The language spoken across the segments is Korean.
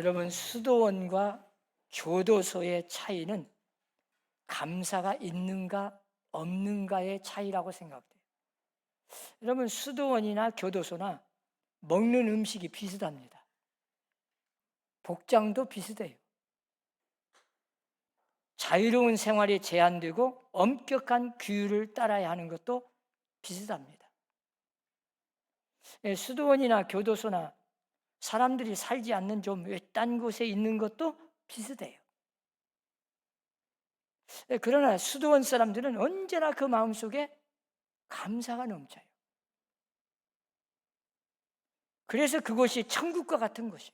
여러분, 수도원과 교도소의 차이는 감사가 있는가 없는가의 차이라고 생각돼요. 여러분, 수도원이나 교도소나 먹는 음식이 비슷합니다. 복장도 비슷해요. 자유로운 생활이 제한되고 엄격한 규율을 따라야 하는 것도 비슷합니다. 수도원이나 교도소나 사람들이 살지 않는 좀 외딴 곳에 있는 것도 비슷해요. 그러나 수도원 사람들은 언제나 그 마음속에 감사가 넘쳐요. 그래서 그곳이 천국과 같은 곳이에요.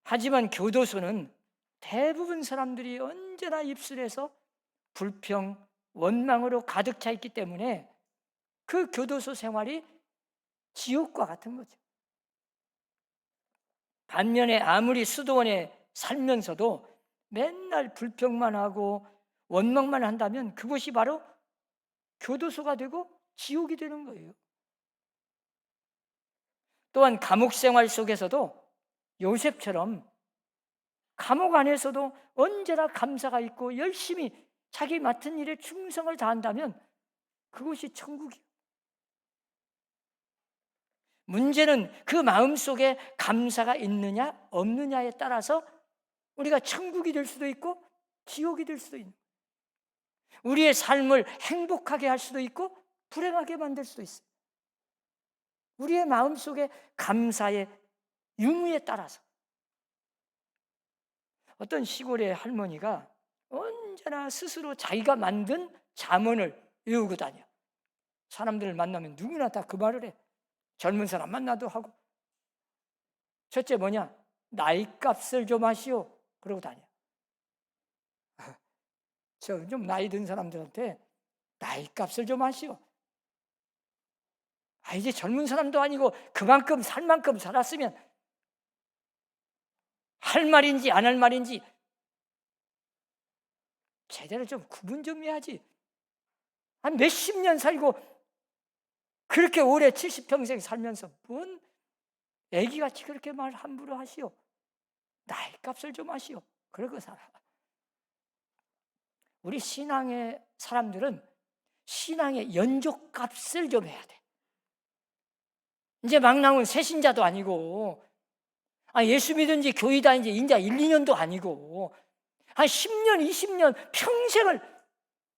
하지만 교도소는 대부분 사람들이 언제나 입술에서 불평, 원망으로 가득 차 있기 때문에 그 교도소 생활이 지옥과 같은 거죠. 반면에 아무리 수도원에 살면서도 맨날 불평만 하고 원망만 한다면 그것이 바로 교도소가 되고 지옥이 되는 거예요. 또한 감옥 생활 속에서도 요셉처럼 감옥 안에서도 언제나 감사가 있고 열심히 자기 맡은 일에 충성을 다한다면 그것이 천국이에요. 문제는 그 마음속에 감사가 있느냐 없느냐에 따라서 우리가 천국이 될 수도 있고 지옥이 될 수도 있는 거예요. 우리의 삶을 행복하게 할 수도 있고 불행하게 만들 수도 있어요. 우리의 마음속에 감사의 유무에 따라서. 어떤 시골의 할머니가 언제나 스스로 자기가 만든 잠언을 외우고 다녀. 사람들을 만나면 누구나 다 그 말을 해. 젊은 사람 만나도 하고. 첫째 뭐냐? 나이값을 좀 하시오. 그러고 다녀. 저 좀 나이 든 사람들한테 나이값을 좀 하시오. 이제 젊은 사람도 아니고 그만큼 살 만큼 살았으면 할 말인지 안 할 말인지 제대로 좀 구분 좀 해야지. 한 몇십 년 살고 그렇게 오래 70평생 살면서 뭔 애기같이 그렇게 말 함부로 하시오. 나이값을 좀 하시오. 그러고 살아. 우리 신앙의 사람들은 신앙의 연족값을 좀 해야 돼. 이제 막 나온 새신자도 아니고 예수 믿은 지 교회 다닌 지 이제 1, 2년도 아니고 한 10년, 20년 평생을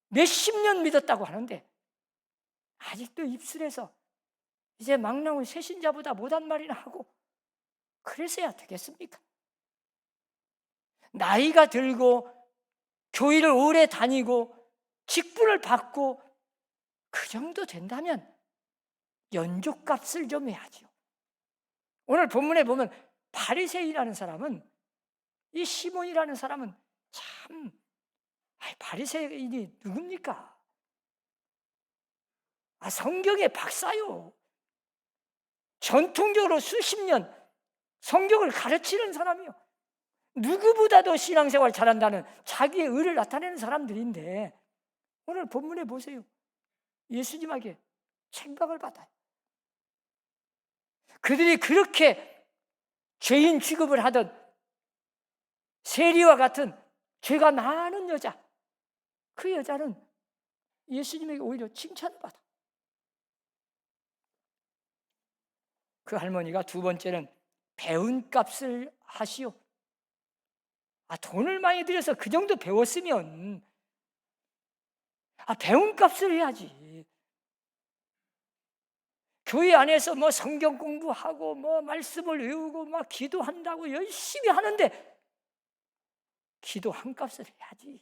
몇십 년 믿었다고 하는데 아직도 입술에서 이제 막 나온 새신자보다 못한 말이나 하고 그래서야 되겠습니까? 나이가 들고 교회를 오래 다니고 직분을 받고 그 정도 된다면 연족값을 좀 해야죠. 오늘 본문에 보면 바리새인이라는 사람은 이 시몬이라는 사람은 참 바리새인이 누굽니까? 성경의 박사요. 전통적으로 수십 년 성경을 가르치는 사람이요. 누구보다도 신앙생활 잘한다는 자기의 의를 나타내는 사람들인데 오늘 본문에 보세요. 예수님에게 책박을 받아요. 그들이 그렇게 죄인 취급을 하던 세리와 같은 죄가 많은 여자, 그 여자는 예수님에게 오히려 칭찬을 받아. 그 할머니가 두 번째는 배운 값을 하시오. 돈을 많이 들여서 그 정도 배웠으면 배운 값을 해야지. 교회 안에서 뭐 성경 공부하고 뭐 말씀을 외우고 막 기도한다고 열심히 하는데 기도한 값을 해야지.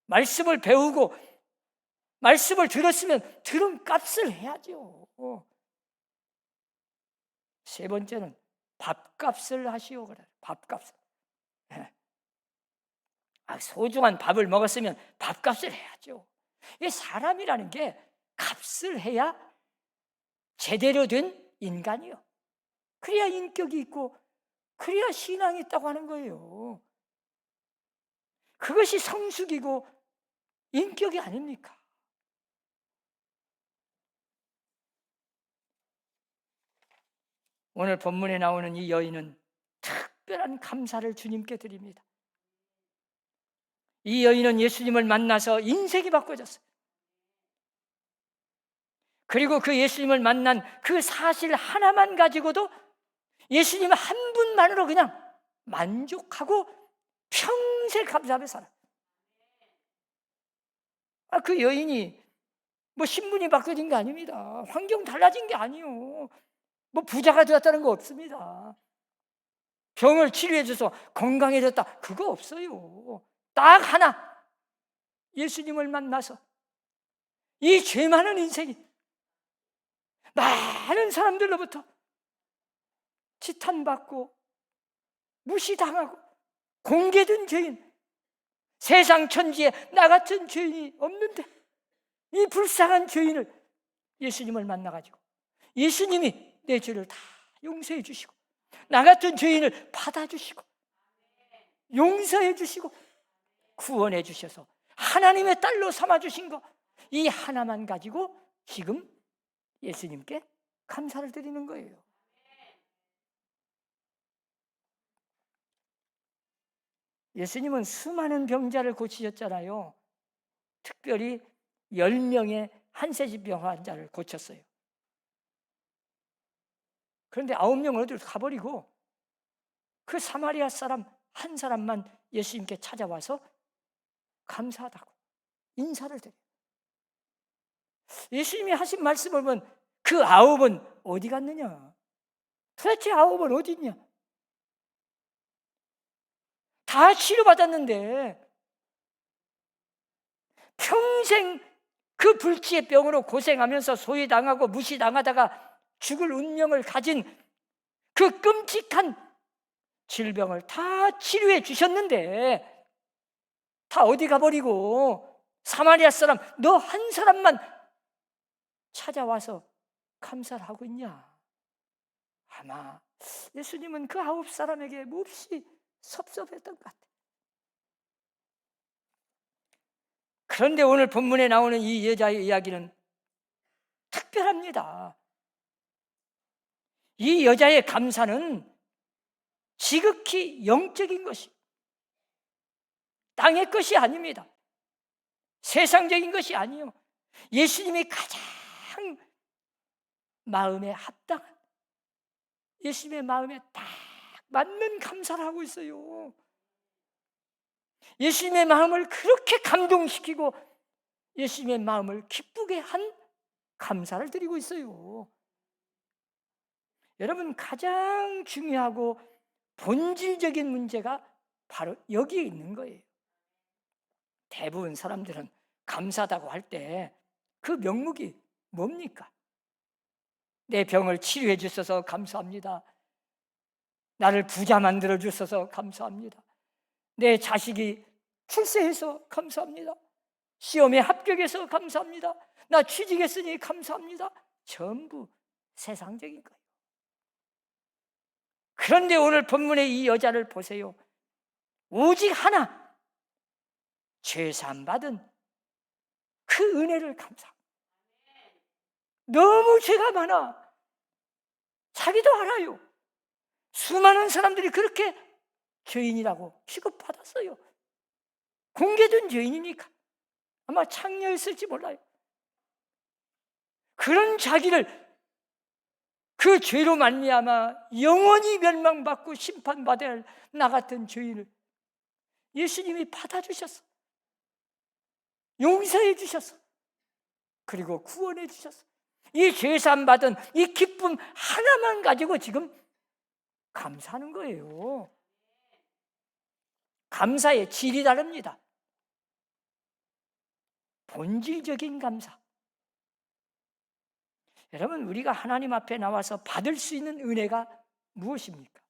말씀을 배우고 말씀을 들었으면 들은 값을 해야죠. 세 번째는 밥값을 하시오. 그래. 밥값을. 소중한 밥을 먹었으면 밥값을 해야죠. 이 사람이라는 게 값을 해야 제대로 된 인간이요. 그래야 인격이 있고 그래야 신앙이 있다고 하는 거예요. 그것이 성숙이고 인격이 아닙니까? 오늘 본문에 나오는 이 여인은 특별한 감사를 주님께 드립니다. 이 여인은 예수님을 만나서 인생이 바꿔졌어요. 그리고 그 예수님을 만난 그 사실 하나만 가지고도 예수님 한 분만으로 그냥 만족하고 평생 감사하며 살아요. 그 여인이 뭐 신분이 바뀌어진 게 아닙니다. 환경 달라진 게 아니에요. 뭐 부자가 되었다는 거 없습니다. 병을 치료해줘서 건강해졌다, 그거 없어요. 딱 하나, 예수님을 만나서 이 죄 많은 인생이 많은 사람들로부터 지탄받고 무시당하고 공개된 죄인, 세상 천지에 나 같은 죄인이 없는데 이 불쌍한 죄인을 예수님을 만나가지고 예수님이 내 죄를 다 용서해 주시고 나 같은 죄인을 받아주시고 용서해 주시고 구원해 주셔서 하나님의 딸로 삼아주신 거, 이 하나만 가지고 지금 예수님께 감사를 드리는 거예요. 예수님은 수많은 병자를 고치셨잖아요. 특별히 10명의 한세진병 환자를 고쳤어요. 그런데 9명은 어디로 가버리고 그 사마리아 사람 한 사람만 예수님께 찾아와서 감사하다고 인사를 드려요. 예수님이 하신 말씀을 보면 그 9은 어디 갔느냐? 도대체 9은 어디 있냐? 다 치료받았는데 평생 그 불치의 병으로 고생하면서 소외당하고 무시당하다가 죽을 운명을 가진 그 끔찍한 질병을 다 치료해 주셨는데 다 어디 가버리고 사마리아 사람 너 한 사람만 찾아와서 감사를 하고 있냐? 아마 예수님은 그 9사람에게 몹시 섭섭했던 것 같아요. 그런데 오늘 본문에 나오는 이 여자의 이야기는 특별합니다. 이 여자의 감사는 지극히 영적인 것이, 땅의 것이 아닙니다. 세상적인 것이 아니요, 예수님이 가장 마음에 합당한, 예수님의 마음에 딱 맞는 감사를 하고 있어요. 예수님의 마음을 그렇게 감동시키고 예수님의 마음을 기쁘게 한 감사를 드리고 있어요. 여러분, 가장 중요하고 본질적인 문제가 바로 여기에 있는 거예요. 대부분 사람들은 감사하다고 할 때 그 명목이 뭡니까? 내 병을 치료해 주셔서 감사합니다. 나를 부자 만들어 주셔서 감사합니다. 내 자식이 출세해서 감사합니다. 시험에 합격해서 감사합니다. 나 취직했으니 감사합니다. 전부 세상적인 거예요. 그런데 오늘 본문의 이 여자를 보세요. 오직 하나, 죄사함 받은 그 은혜를 감사합니다. 너무 죄가 많아. 자기도 알아요. 수많은 사람들이 그렇게 죄인이라고 취급받았어요. 공개된 죄인이니까 아마 창녀였을지 몰라요. 그런 자기를 그 죄로 말미암아 영원히 멸망받고 심판받아야 할 나 같은 죄인을 예수님이 받아주셨어. 용서해 주셨어. 그리고 구원해 주셨어. 이 죄사함 받은 이 기쁨 하나만 가지고 지금 감사하는 거예요. 감사의 질이 다릅니다. 본질적인 감사. 여러분, 우리가 하나님 앞에 나와서 받을 수 있는 은혜가 무엇입니까?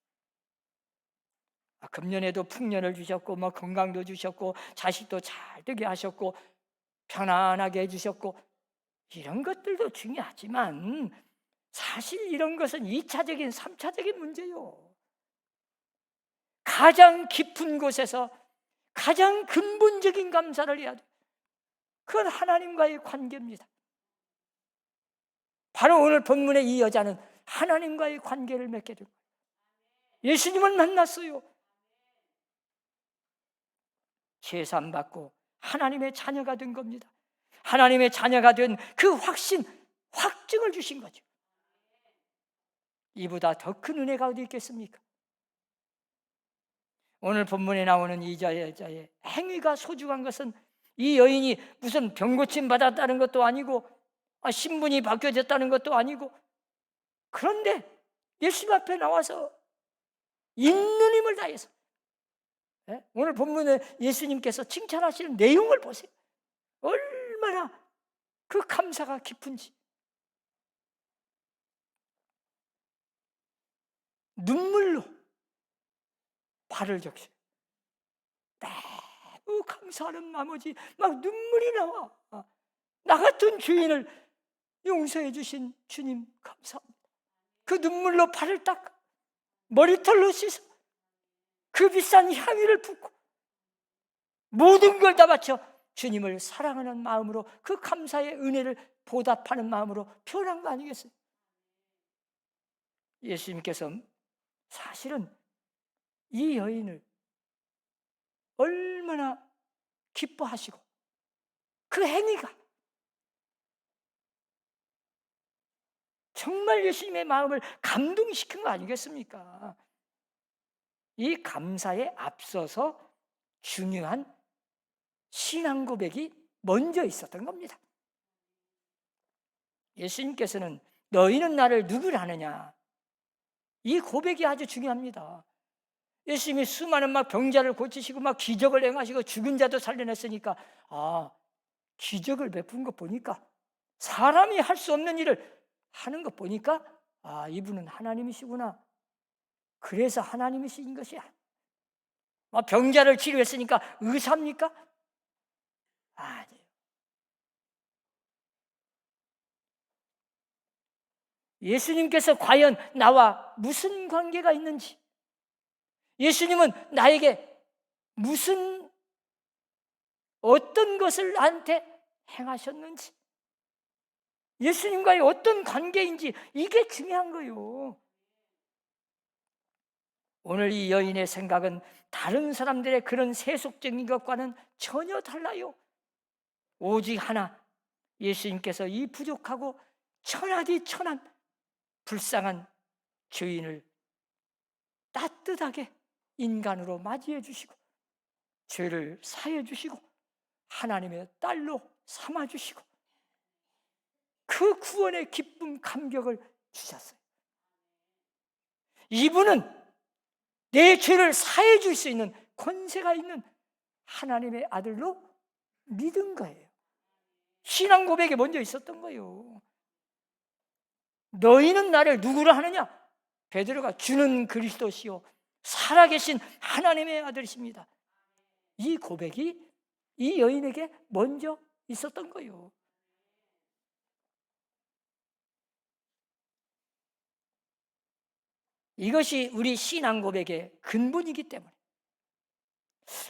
금년에도 풍년을 주셨고 뭐 건강도 주셨고 자식도 잘 되게 하셨고 편안하게 해주셨고 이런 것들도 중요하지만 사실 이런 것은 2차적인 3차적인 문제요. 가장 깊은 곳에서 가장 근본적인 감사를 해야 돼. 그건 하나님과의 관계입니다. 바로 오늘 본문의 이 여자는 하나님과의 관계를 맺게 된 거예요. 예수님을 만났어요. 제사함 받고 하나님의 자녀가 된 겁니다. 하나님의 자녀가 된 그 확신, 확증을 주신 거죠. 이보다 더 큰 은혜가 어디 있겠습니까? 오늘 본문에 나오는 이 여자의 행위가 소중한 것은 이 여인이 무슨 병고침 받았다는 것도 아니고 신분이 바뀌어졌다는 것도 아니고, 그런데 예수님 앞에 나와서 있는 힘을 다해서, 오늘 본문에 예수님께서 칭찬하시는 내용을 보세요. 얼마나 그 감사가 깊은지. 눈물로 발을 적셔요. 매우 감사하는 나머지 막 눈물이 나와. 나 같은 죄인을 용서해 주신 주님 감사합니다. 그 눈물로 발을 닦아 머리털로 씻어 그 비싼 향유를 붓고 모든 걸 다 바쳐 주님을 사랑하는 마음으로 그 감사의 은혜를 보답하는 마음으로 표현한 거 아니겠어요? 예수님께서 사실은 이 여인을 얼마나 기뻐하시고 그 행위가 정말 예수님의 마음을 감동시킨 거 아니겠습니까? 이 감사에 앞서서 중요한 신앙 고백이 먼저 있었던 겁니다. 예수님께서는 너희는 나를 누구라 하느냐, 이 고백이 아주 중요합니다. 예수님이 수많은 막 병자를 고치시고 막 기적을 행하시고 죽은 자도 살려냈으니까 기적을 베푼 거 보니까, 사람이 할 수 없는 일을 하는 거 보니까 이분은 하나님이시구나. 그래서 하나님이신 것이야. 병자를 치료했으니까 의사입니까? 아니에요. 예수님께서 과연 나와 무슨 관계가 있는지, 예수님은 나에게 어떤 것을 나한테 행하셨는지, 예수님과의 어떤 관계인지, 이게 중요한 거예요. 오늘 이 여인의 생각은 다른 사람들의 그런 세속적인 것과는 전혀 달라요. 오직 하나, 예수님께서 이 부족하고 천하디 천한 불쌍한 죄인을 따뜻하게 인간으로 맞이해 주시고 죄를 사해 주시고 하나님의 딸로 삼아 주시고 그 구원의 기쁨, 감격을 주셨어요. 이분은 내 죄를 사해 줄 수 있는 권세가 있는 하나님의 아들로 믿은 거예요. 신앙 고백이 먼저 있었던 거예요. 너희는 나를 누구라 하느냐? 베드로가 주는 그리스도시요 살아계신 하나님의 아들이십니다. 이 고백이 이 여인에게 먼저 있었던 거예요. 이것이 우리 신앙 고백의 근본이기 때문에.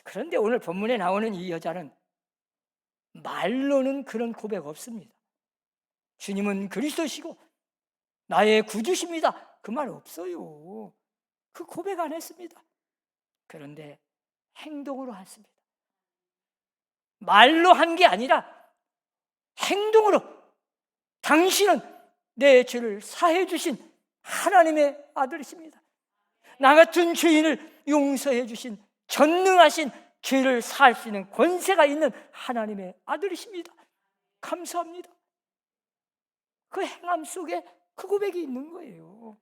그런데 오늘 본문에 나오는 이 여자는 말로는 그런 고백 없습니다. 주님은 그리스도시고 나의 구주십니다. 그 말 없어요. 그 고백 안 했습니다. 그런데 행동으로 했습니다. 말로 한 게 아니라 행동으로, 당신은 내 죄를 사해 주신 하나님의 아들이십니다. 나 같은 죄인을 용서해 주신 전능하신 죄를 사할 수 있는 권세가 있는 하나님의 아들이십니다. 감사합니다. 그 행함 속에 그 고백이 있는 거예요.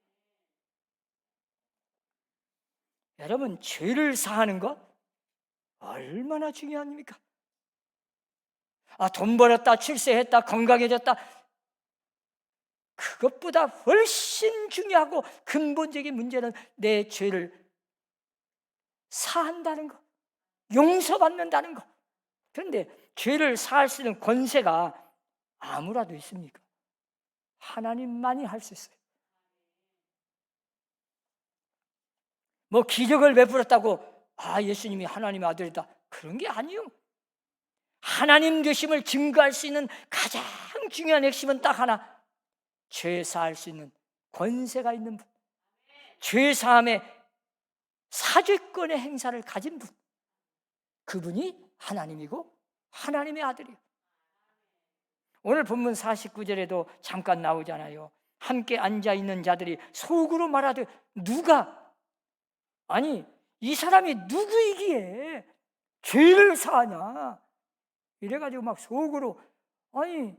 여러분, 죄를 사하는 것 얼마나 중요합니까? 돈 벌었다, 출세했다, 건강해졌다, 그것보다 훨씬 중요하고 근본적인 문제는 내 죄를 사한다는 것, 용서받는다는 것. 그런데 죄를 사할 수 있는 권세가 아무라도 있습니까? 하나님만이 할 수 있어요. 기적을 베풀었다고 예수님이 하나님의 아들이다, 그런 게 아니요. 하나님 되심을 증거할 수 있는 가장 중요한 핵심은 딱 하나, 죄 사할 수 있는 권세가 있는 분, 죄사함의 사죄권의 행사를 가진 분, 그분이 하나님이고 하나님의 아들이에요. 오늘 본문 49절에도 잠깐 나오잖아요. 함께 앉아있는 자들이 속으로 말하되 누가, 아니 이 사람이 누구이기에 죄를 사하냐, 이래가지고 막 속으로, 아니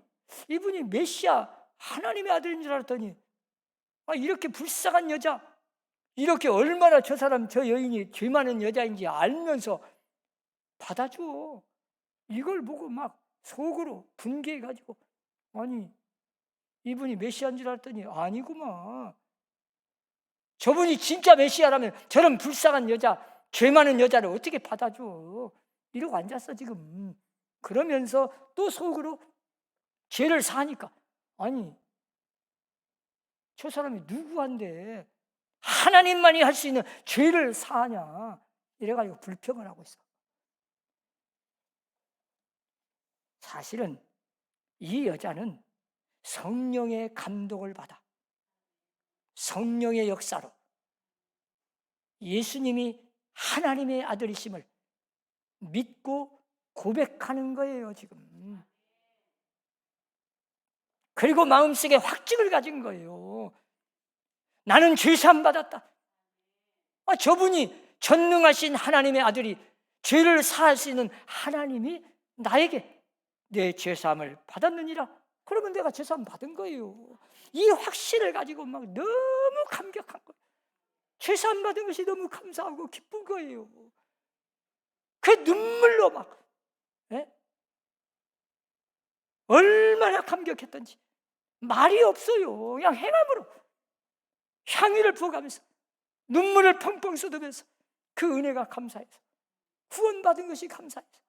이분이 메시아 하나님의 아들인 줄 알았더니 이렇게 불쌍한 여자, 이렇게 얼마나 저 사람 저 여인이 죄 많은 여자인지 알면서 받아줘. 이걸 보고 막 속으로 분개해가지고, 아니 이분이 메시아인 줄 알았더니 아니구만. 저분이 진짜 메시아라면 저런 불쌍한 여자, 죄 많은 여자를 어떻게 받아줘. 이러고 앉았어 지금. 그러면서 또 속으로 죄를 사니까, 아니 저 사람이 누구한데 하나님만이 할 수 있는 죄를 사하냐, 이래가지고 불평을 하고 있어. 사실은 이 여자는 성령의 감동을 받아 성령의 역사로 예수님이 하나님의 아들이심을 믿고 고백하는 거예요 지금. 그리고 마음속에 확증을 가진 거예요. 나는 죄사함 받았다. 저분이 전능하신 하나님의 아들이, 죄를 사할 수 있는 하나님이 나에게 내 죄사함을 받았느니라. 그러면 내가 죄사함 받은 거예요. 이 확신을 가지고 막 너무 감격한 거예요. 죄사함 받은 것이 너무 감사하고 기쁜 거예요. 그 눈물로 막, 얼마나 감격했던지 말이 없어요. 그냥 행함으로 향유를 부어가면서 눈물을 펑펑 쏟으면서 그 은혜가 감사해서, 구원받은 것이 감사해서.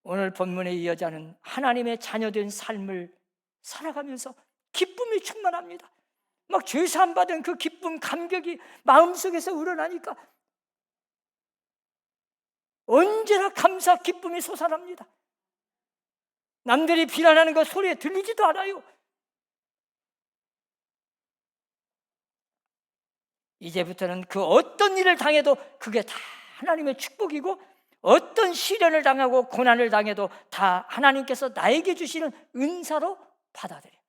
오늘 본문의 이 여자는 하나님의 자녀된 삶을 살아가면서 기쁨이 충만합니다. 막 죄사함 받은 그 기쁨, 감격이 마음속에서 우러나니까 언제나 감사, 기쁨이 솟아납니다. 남들이 비난하는 것 소리에 들리지도 않아요. 이제부터는 그 어떤 일을 당해도 그게 다 하나님의 축복이고, 어떤 시련을 당하고 고난을 당해도 다 하나님께서 나에게 주시는 은사로 받아들여요.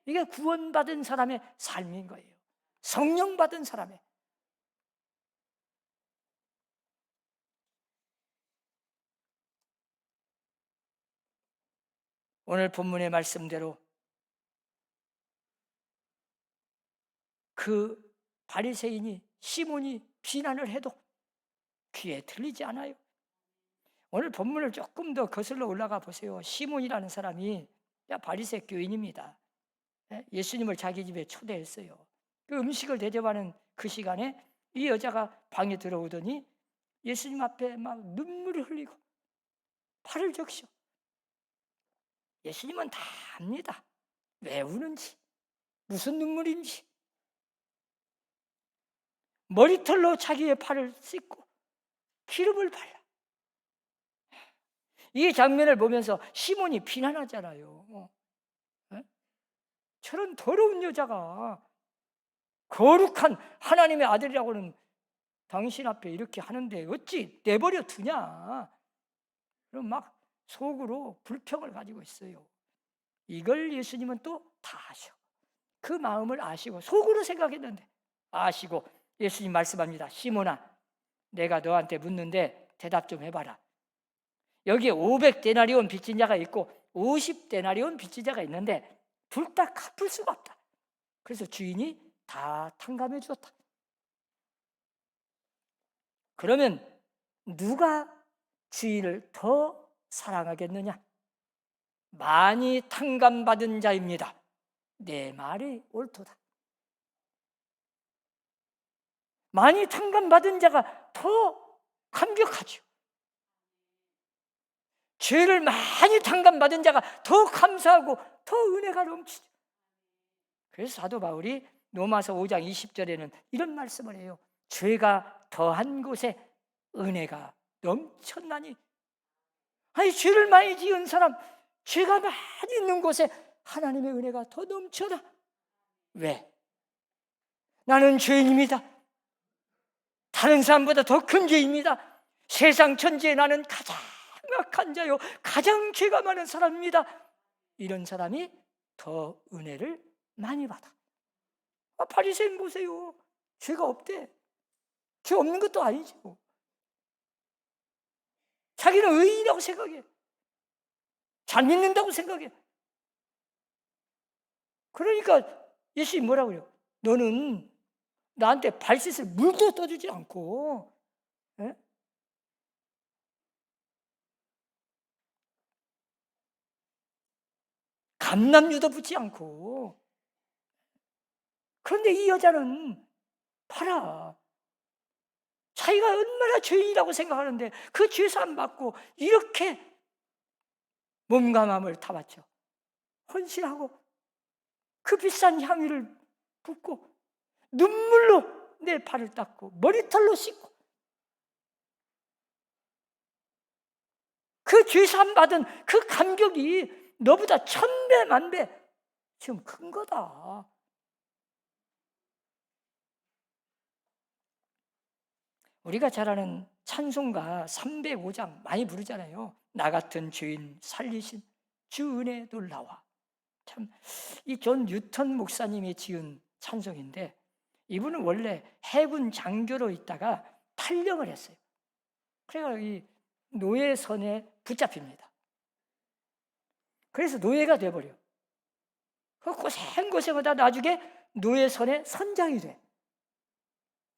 이게 구원받은 사람의 삶인 거예요. 성령 받은 사람의. 오늘 본문의 말씀대로 그 바리새인이, 시몬이 비난을 해도 귀에 들리지 않아요. 오늘 본문을 조금 더 거슬러 올라가 보세요. 시몬이라는 사람이 바리새 교인입니다. 예수님을 자기 집에 초대했어요. 그 음식을 대접하는 그 시간에 이 여자가 방에 들어오더니 예수님 앞에 막 눈물을 흘리고 팔을 적셔. 예수님은 다 압니다. 왜 우는지, 무슨 눈물인지. 머리털로 자기의 팔을 씻고 기름을 발라. 이 장면을 보면서 시몬이 비난하잖아요. 저런 더러운 여자가 거룩한 하나님의 아들이라고는 당신 앞에 이렇게 하는데 어찌 내버려 두냐. 그럼 막 속으로 불평을 가지고 있어요. 이걸 예수님은 또 다 아셔. 그 마음을 아시고, 속으로 생각했는데 아시고 예수님 말씀합니다. 시몬아, 내가 너한테 묻는데 대답 좀 해봐라. 여기에 500데나리온 빚진 자가 있고 50데나리온 빚진 자가 있는데 둘 다 갚을 수가 없다. 그래서 주인이 다 탕감해 주었다. 그러면 누가 주인을 더 사랑하겠느냐? 많이 탕감받은 자입니다. 내 말이 옳도다. 많이 탕감받은 자가 더 감격하죠. 죄를 많이 탕감받은 자가 더 감사하고 더 은혜가 넘치죠. 그래서 사도 바울이 로마서 5장 20절에는 이런 말씀을 해요. 죄가 더한 곳에 은혜가 넘쳤나니. 아니, 죄를 많이 지은 사람, 죄가 많이 있는 곳에 하나님의 은혜가 더 넘쳐나. 왜? 나는 죄인입니다. 다른 사람보다 더 큰 죄입니다. 세상 천지에 나는 가장 악한 자요, 가장 죄가 많은 사람입니다. 이런 사람이 더 은혜를 많이 받아. 바리새인 보세요. 죄가 없대. 죄 없는 것도 아니죠. 자기는 의인이라고 생각해. 잘 믿는다고 생각해. 그러니까 예수님이 뭐라고 그래요? 너는 나한테 발 씻을 물도 떠주지 않고, 에? 감람유도 붙지 않고. 그런데 이 여자는 봐라, 자기가 얼마나 죄인이라고 생각하는데 그 죄사함 받고 이렇게 몸과 마음을 다 바쳐 헌신하고 그 비싼 향유를 붓고 눈물로 내 발을 닦고 머리털로 씻고 그 죄사함 받은 그 감격이 너보다 1000배, 10,000배 지금 큰 거다. 우리가 잘 아는 찬송가 305장 많이 부르잖아요. 나 같은 죄인 살리신 주 은혜 놀라와. 참, 이 존 뉴턴 목사님이 지은 찬송인데 이분은 원래 해군 장교로 있다가 탈영을 했어요. 그래서 이 노예선에 붙잡힙니다. 그래서 노예가 돼버려. 그 고생하다 나중에 노예선의 선장이 돼.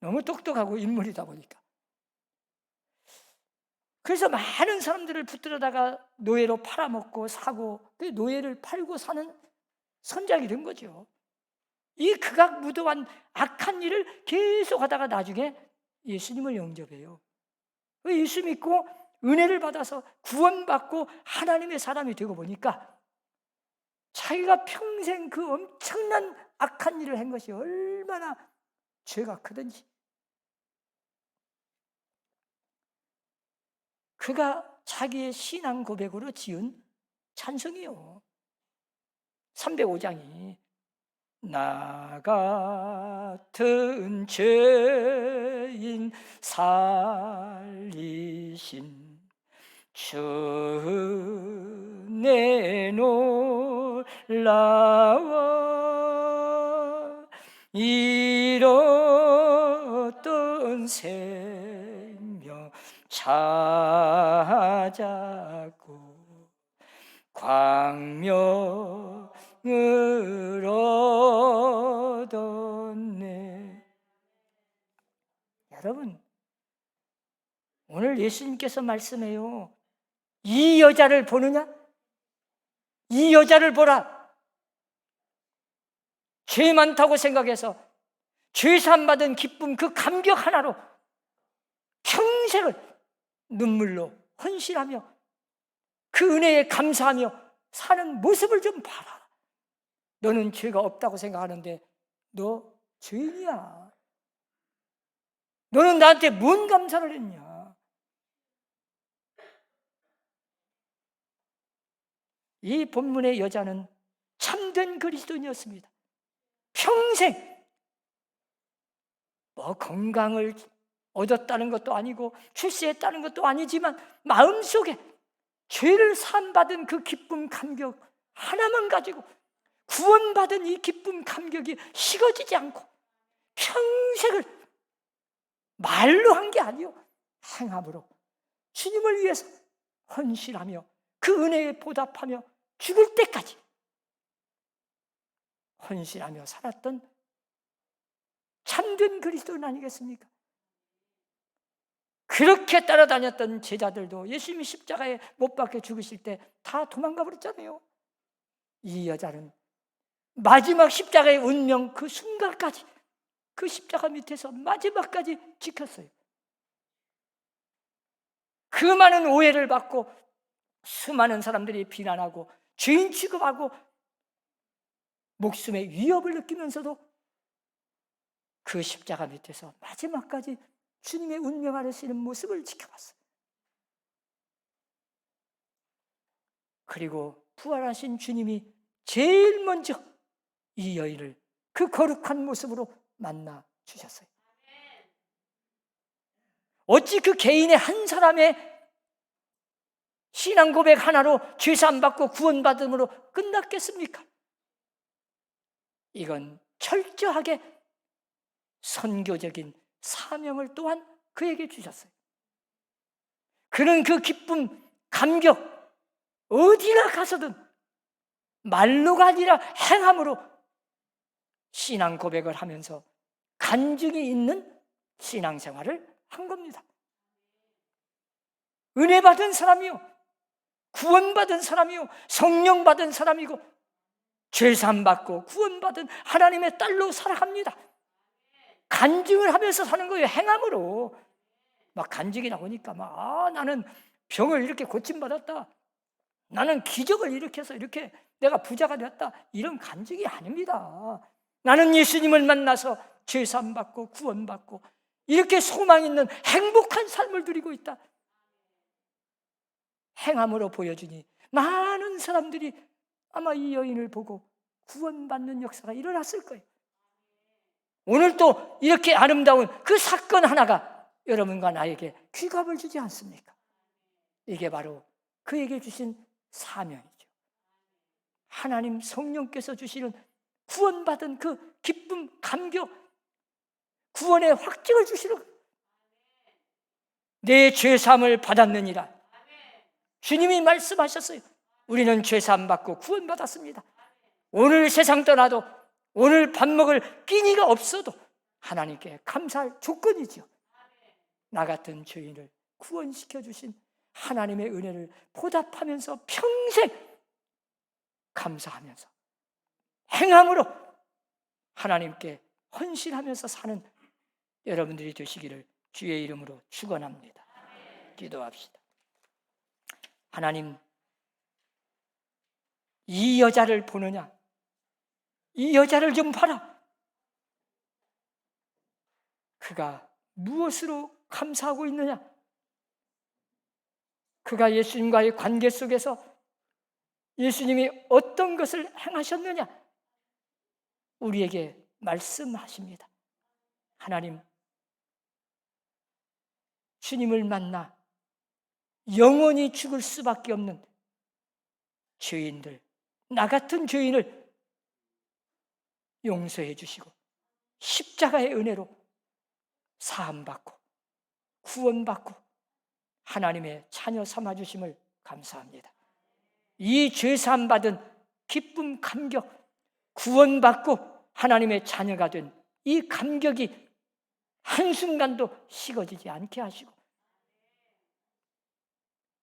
너무 똑똑하고 인물이다 보니까. 그래서 많은 사람들을 붙들어다가 노예로 팔아먹고 사고 그 노예를 팔고 사는 선장이 된 거죠. 이 극악무도한 악한 일을 계속 하다가 나중에 예수님을 영접해요. 예수 믿고 은혜를 받아서 구원받고 하나님의 사람이 되고 보니까 자기가 평생 그 엄청난 악한 일을 한 것이 얼마나 죄가 크든지 그가 자기의 신앙 고백으로 지은 찬송이요. 305장이 나 같은 죄인 살리신 주 은혜 놀라워 잃었던 생명 찾았고 광명을 얻었네. 여러분, 오늘 예수님께서 말씀해요. 이 여자를 보느냐? 이 여자를 보라. 죄 많다고 생각해서 죄사함 받은 기쁨 그 감격 하나로 평생을 눈물로 헌신하며 그 은혜에 감사하며 사는 모습을 좀 봐라. 너는 죄가 없다고 생각하는데 너 죄인이야. 너는 나한테 뭔 감사를 했냐? 이 본문의 여자는 참된 그리스도인이었습니다. 평생 뭐 건강을 얻었다는 것도 아니고 출세했다는 것도 아니지만 마음속에 죄를 사함받은 그 기쁨 감격 하나만 가지고 구원받은 이 기쁨 감격이 식어지지 않고 평생을 말로 한 게 아니요 행함으로 주님을 위해서 헌신하며 그 은혜에 보답하며 죽을 때까지 헌신하며 살았던 참된 그리스도인 아니겠습니까? 그렇게 따라다녔던 제자들도 예수님이 십자가에 못 박혀 죽으실 때 다 도망가 버렸잖아요. 이 여자는 마지막 십자가의 운명 그 순간까지 그 십자가 밑에서 마지막까지 지켰어요. 그 많은 오해를 받고 수많은 사람들이 비난하고 죄인 취급하고 목숨의 위협을 느끼면서도 그 십자가 밑에서 마지막까지 주님의 운명 아래 쓰는 모습을 지켜봤어요. 그리고 부활하신 주님이 제일 먼저 이 여인을 그 거룩한 모습으로 만나 주셨어요. 어찌 그 개인의 한 사람의 신앙 고백 하나로 죄사함 받고 구원받음으로 끝났겠습니까? 이건 철저하게 선교적인 사명을 또한 그에게 주셨어요. 그는 그 기쁨, 감격, 어디나 가서든 말로가 아니라 행함으로 신앙 고백을 하면서 간증이 있는 신앙생활을 한 겁니다. 은혜 받은 사람이요, 구원받은 사람이요, 성령 받은 사람이고 죄사함 받고 구원받은 하나님의 딸로 살아갑니다. 간증을 하면서 사는 거예요. 행함으로. 막 간증이 나오니까 나는 병을 이렇게 고침받았다, 나는 기적을 일으켜서 이렇게 내가 부자가 되었다, 이런 간증이 아닙니다. 나는 예수님을 만나서 죄사함 받고 구원받고 이렇게 소망 있는 행복한 삶을 누리고 있다. 행함으로 보여주니 많은 사람들이 아마 이 여인을 보고 구원받는 역사가 일어났을 거예요. 오늘 또 이렇게 아름다운 그 사건 하나가 여러분과 나에게 귀감을 주지 않습니까? 이게 바로 그에게 주신 사명이죠. 하나님 성령께서 주시는 구원받은 그 기쁨, 감격, 구원의 확증을 주시는 거예요. 내 죄사함을 받았느니라. 주님이 말씀하셨어요. 우리는 죄사함 받고 구원받았습니다. 오늘 세상 떠나도 오늘 밥 먹을 끼니가 없어도 하나님께 감사할 조건이죠. 나 같은 죄인을 구원시켜 주신 하나님의 은혜를 보답하면서 평생 감사하면서 행함으로 하나님께 헌신하면서 사는 여러분들이 되시기를 주의 이름으로 축원합니다. 기도합시다. 하나님, 이 여자를 보느냐? 이 여자를 좀 봐라. 그가 무엇으로 감사하고 있느냐? 그가 예수님과의 관계 속에서 예수님이 어떤 것을 행하셨느냐? 우리에게 말씀하십니다. 하나님, 주님을 만나 영원히 죽을 수밖에 없는 죄인들, 나 같은 죄인을 용서해 주시고 십자가의 은혜로 사함받고 구원받고 하나님의 자녀 삼아주심을 감사합니다. 이 죄사함 받은 기쁨, 감격, 구원받고 하나님의 자녀가 된 이 감격이 한순간도 식어지지 않게 하시고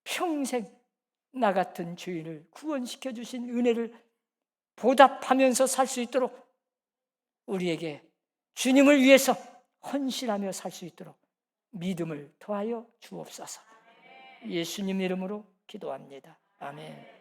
평생 나 같은 죄인을 구원시켜 주신 은혜를 보답하면서 살 수 있도록 우리에게 주님을 위해서 헌신하며 살 수 있도록 믿음을 더하여 주옵소서. 예수님 이름으로 기도합니다. 아멘.